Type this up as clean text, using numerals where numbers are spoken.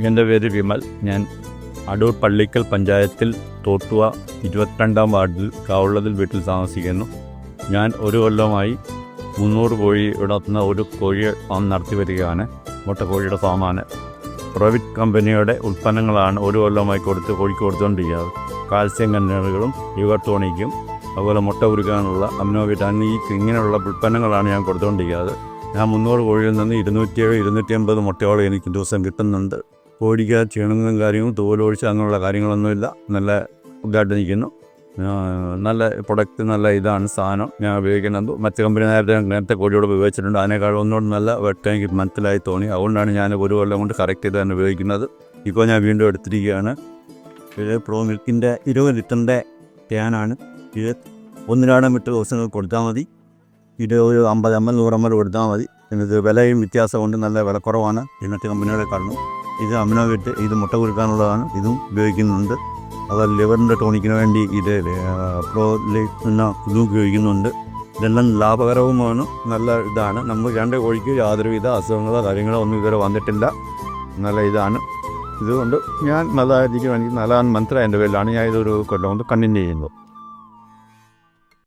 എൻ്റെ പേര് വിമൽ. ഞാൻ അടൂർ പള്ളിക്കൽ പഞ്ചായത്തിൽ തോട്ടുവ 22-ാം വാർഡിൽ കാവുള്ളതിൽ വീട്ടിൽ താമസിക്കുന്നു. ഞാൻ ഒരു കൊല്ലമായി 300 കോഴി ഇടത്തുന്ന ഒരു കോഴി ഫാം നടത്തി വരികയാണ്. മുട്ടക്കോഴിയുടെ ഫാമാണ്. പ്രൈവറ്റ് കമ്പനിയുടെ ഉൽപ്പന്നങ്ങളാണ് ഒരു കൊല്ലമായി കോഴിക്ക് കൊടുത്തുകൊണ്ടിരിക്കുന്നത്. കാൽസ്യം കണ്ടെയ്നറുകളും ലിവർ ടോണിക്കും അതുപോലെ മുട്ട ഉരുക്കാനുള്ള അമിനോ വിറ്റാമിൻ ഇങ്ങനെയുള്ള ഉൽപ്പന്നങ്ങളാണ് ഞാൻ കൊടുത്തുകൊണ്ടിരിക്കുന്നത്. ഞാൻ 300 കോഴിയിൽ നിന്ന് 270-280 മുട്ടയോളം എനിക്ക് ദിവസം കിട്ടുന്നുണ്ട്. കോഴിക്ക് ക്ഷീണങ്ങളും കാര്യങ്ങളും തോലൊഴിച്ച് അങ്ങനെയുള്ള കാര്യങ്ങളൊന്നുമില്ല. നല്ല ഇതായിട്ട് നിൽക്കുന്നു. നല്ല പ്രൊഡക്റ്റ്, നല്ല ഇതാണ് സാധനം ഞാൻ ഉപയോഗിക്കുന്നത്. മറ്റ് കമ്പനി നേരത്തെ കോഴിയോട് ഉപയോഗിച്ചിട്ടുണ്ട്. അതിനേക്കാൾ ഒന്നുകൂടെ നല്ല വെട്ട് എനിക്ക് മനസ്സിലായി തോന്നി. അതുകൊണ്ടാണ് ഞാൻ ഒരു കൊല്ലം കൊണ്ട് കറക്റ്റ് ചെയ്ത് തന്നെ ഉപയോഗിക്കുന്നത്. ഇപ്പോൾ ഞാൻ വീണ്ടും എടുത്തിരിക്കുകയാണ്. ഇത് പ്രോ മിൽക്കിൻ്റെ 20 ലിറ്ററിൻ്റെ ക്യാനാണ്. ഇത് 1 വിട്ട് ദിവസങ്ങൾ കൊടുത്താൽ മതി. ഇത് ഒരു 50 ml 100 ml കൊടുത്താൽ മതി. ഇത് വിലയും വ്യത്യാസമുണ്ട്. നല്ല വിലക്കുറവാണ് മറ്റ് കമ്പനികളെ കാണുന്നു. ഇത് അമിനോ വിറ്റ്, ഇത് മുട്ട കൊടുക്കാനുള്ളതാണ്. ഇതും ഉപയോഗിക്കുന്നുണ്ട്. അതുപോലെ ലിവറിൻ്റെ ടോണിക്കിന് വേണ്ടി ഇത് ഇതും ഉപയോഗിക്കുന്നുണ്ട്. ഇതെല്ലാം ലാഭകരവുമാണ്. നല്ല ഇതാണ്. നമ്മൾ 2 കോഴിക്ക് യാതൊരുവിധ അസുഖങ്ങളോ കാര്യങ്ങളോ ഒന്നും ഇതുവരെ വന്നിട്ടില്ല. നല്ല ഇതാണ്. ഇതുകൊണ്ട് ഞാൻ നല്ല രീതിക്ക് എനിക്ക് നല്ല മനസ്സിലായ എൻ്റെ പേരിലാണ് ഞാൻ ഇതൊരു കൊല്ലം കൊണ്ട് കണ്ടിന്യൂ ചെയ്യുന്നത്.